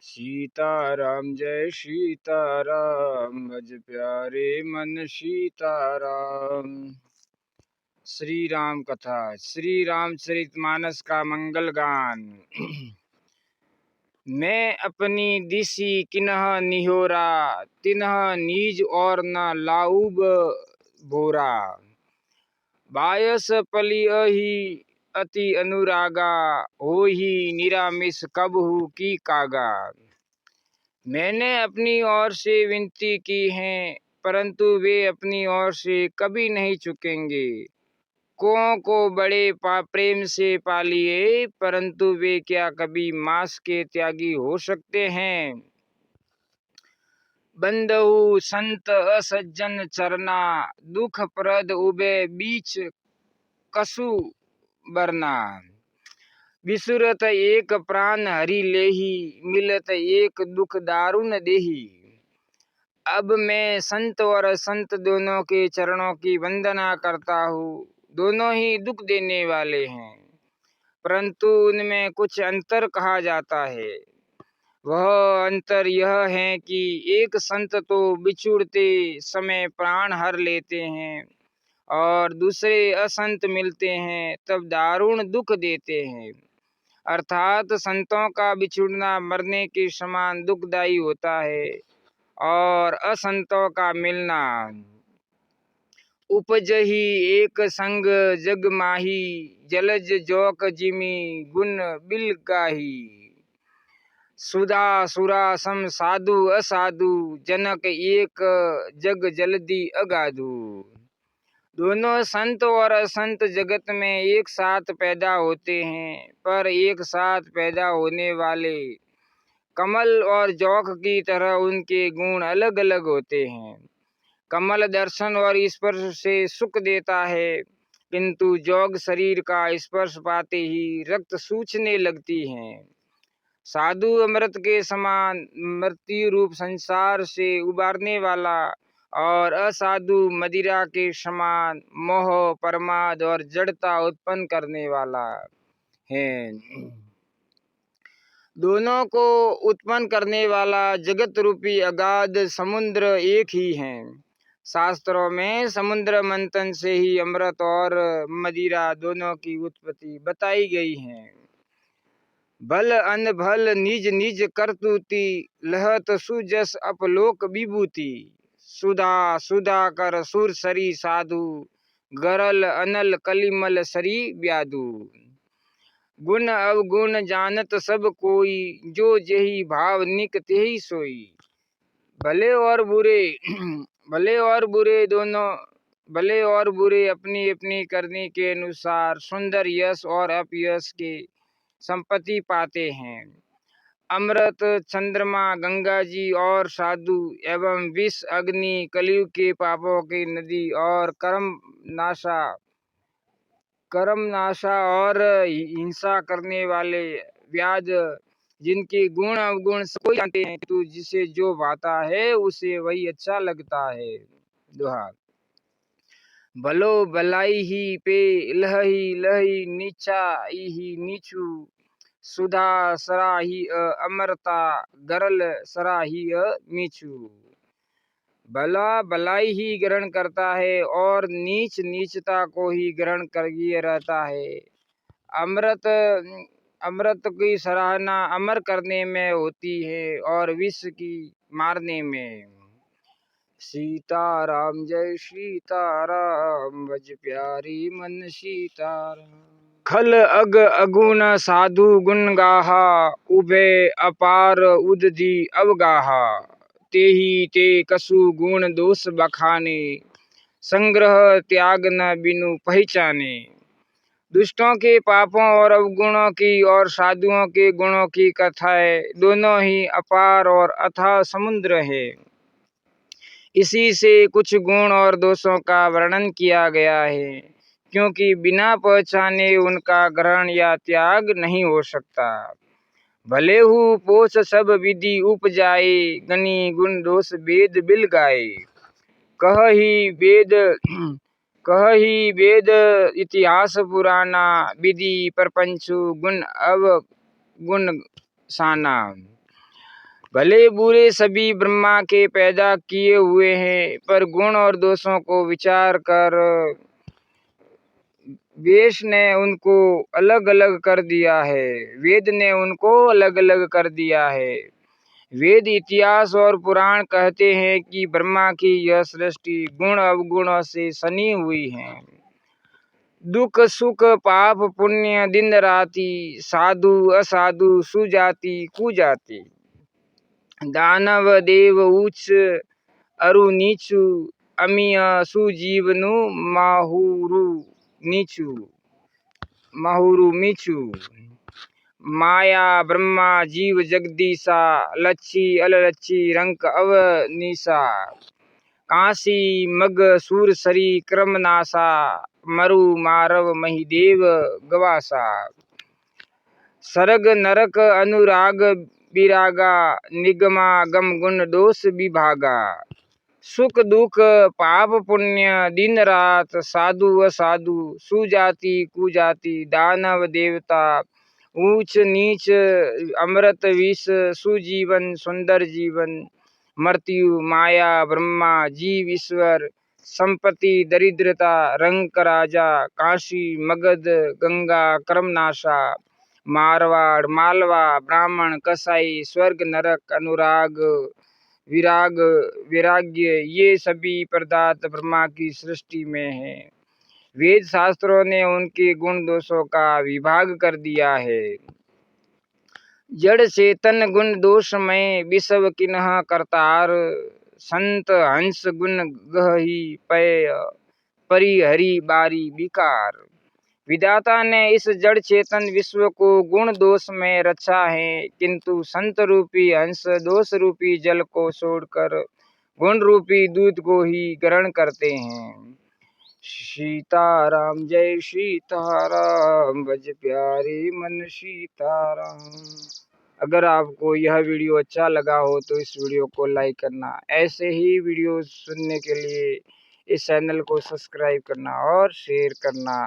सीताराम जय सीताराम, भज प्यारे मन सीताराम। श्री राम कथा, श्री रामचरितमानस का मंगल गान। मैं अपनी दिशि किन्ह निहोरा, तिन्ह नीज और न लाऊब बोरा। बायस पलियहि अति अनुरागा, होहि निरामिष कबहु की कागा। मैंने अपनी ओर से विनती की है, परंतु वे अपनी ओर से कभी नहीं चुकेंगे। को बड़े प्रेम से पालिए, परंतु वे क्या कभी मांस के त्यागी हो सकते हैं। बंधु संत असज्जन चरना, दुख प्रद उबे बीच कसु बरना। विसुरत एक प्राण हरि लेहि, मिलत एक दुख दारुण देहि। अब मैं संत और असंत दोनों के चरणों की वंदना करता हूँ। दोनों ही दुख देने वाले हैं, परंतु उनमें कुछ अंतर कहा जाता है। वह अंतर यह है कि एक संत तो बिछुड़ते समय प्राण हर लेते हैं, और दूसरे असंत मिलते हैं तब दारुण दुख देते हैं। अर्थात संतों का बिछुड़ना मरने के समान दुखदायी होता है, और असंतों का मिलना उपजहि एक संग जग माही। जलज जोक जिमी गुण बिल गाही। सुधा सुरा सम साधु असाधु, जनक एक जग जल्दी अगाधु। दोनों संत और असंत जगत में एक साथ पैदा होते हैं, पर एक साथ पैदा होने वाले कमल और जौक की तरह उनके गुण अलग अलग होते हैं। कमल दर्शन और स्पर्श से सुख देता है, किंतु जौग शरीर का स्पर्श पाते ही रक्त सूखने लगती हैं। साधु अमृत के समान मृत्यु रूप संसार से उबारने वाला, और असाधु मदिरा के समान मोह प्रमाद और जड़ता उत्पन्न करने वाला है। दोनों को उत्पन्न करने वाला जगत रूपी अगाध समुद्र एक ही है। शास्त्रों में समुद्र मंथन से ही अमृत और मदिरा दोनों की उत्पत्ति बताई गई है। भल अन भल निज निज करतुति, लहत सुजस अपलोक विभूति। सुधा सुधा कर सुर सरी साधु, गरल अनल कलिमल सरी व्याधु। गुण अवगुण जानत सब कोई, जो जेहि भाव निक तेहि सोई। भले और बुरे अपनी अपनी करने के अनुसार सुंदर यश और अपयश के संपत्ति पाते हैं। अमृत चंद्रमा गंगा जी और साधु एवं विष अग्नि कलयुग के पापों की नदी, और कर्म नाशा और हिंसा करने वाले व्याध, जिनके गुण अवगुण कोई जानते हैं, तो जिसे जो भाता है उसे वही अच्छा लगता है। दोहा। भलो भलाई ही पे लही लही, नीचा ही नीचू। सुधा सराही अमरता, गरल सराही नीचू। भला भलाई ही ग्रहण करता है, और नीच नीचता को ही ग्रहण किए रहता है। अमृत की सराहना अमर करने में होती है, और विष की मारने में। सीताराम जय सीताराम, भज प्यारी मन सीताराम। खल अग अगुण साधु गुण गाहा, उभे अपार उदधि अवगाहा। तेहि ते कसु गुण दोष बखाने, संग्रह त्याग न बिनु पहचाने। दुष्टों के पापों और अवगुणों की और साधुओं के गुणों की कथाएं दोनों ही अपार और अथाह समुद्र है। इसी से कुछ गुण और दोषों का वर्णन किया गया है, क्योंकि बिना पहचाने उनका ग्रहण या त्याग नहीं हो सकता। भले हु पोष सब विधि उपजाए, गनि गुण दोष वेद बिल गाए। कहि वेद इतिहास पुराना, विधि प्रपंचु गुण अवगुण साना। भले बुरे सभी ब्रह्मा के पैदा किए हुए हैं, पर गुण और दोषों को विचार कर वेश ने उनको अलग अलग कर दिया है, वेद ने उनको अलग अलग कर दिया है। वेद, इतिहास और पुराण कहते हैं कि ब्रह्मा की यह सृष्टि गुण अवगुणों से सनी हुई है। दुख सुख पाप पुण्य दिन राति, साधु असाधु सुजाति कुजाति, दानव देव उच्च अरु नीचु, अमीय सुजीवनु माहुरु नीचु माहुरु मीचु, माया ब्रह्मा जीव जगदीशा, लच्छी अललच्छी रंक अवनीसा, काशी मग सूरसरी क्रमनासा, मरु मारव महिदेव गवासा, सर्ग नरक अनुराग विरागा, निगमा गम गुण दोष विभागा, सुख दुख पाप पुण्य दिन रात, साधु असाधु सुजाति कुजाति, दानव देवता ऊंच नीच, अमृत विष सुजीवन सुंदर जीवन, मृत्यु माया ब्रह्मा जीव ईश्वर, संपत्ति दरिद्रता रंक राजा, काशी मगध गंगा क्रमनाशा, मारवाड़ मालवा ब्राह्मण कसाई, स्वर्ग नरक अनुराग विराग वैराग्य, ये सभी पदार्थ ब्रह्मा की सृष्टि में है। वेद शास्त्रों ने उनके गुण दोषों का विभाग कर दिया है। जड़ चेतन गुण दोष में विषव किन्ह करतार, संत हंस गुण गही पय परिहरि बारी विकार। विधाता ने इस जड़ चेतन विश्व को गुण दोष में रचा है, किंतु संत रूपी हंस दोष रूपी जल को छोड़कर गुण रूपी दूध को ही ग्रहण करते हैं। सीताराम जय सीताराम, बज प्यारे मन सीताराम। अगर आपको यह वीडियो अच्छा लगा हो तो इस वीडियो को लाइक करना, ऐसे ही वीडियो सुनने के लिए इस चैनल को सब्सक्राइब करना और शेयर करना।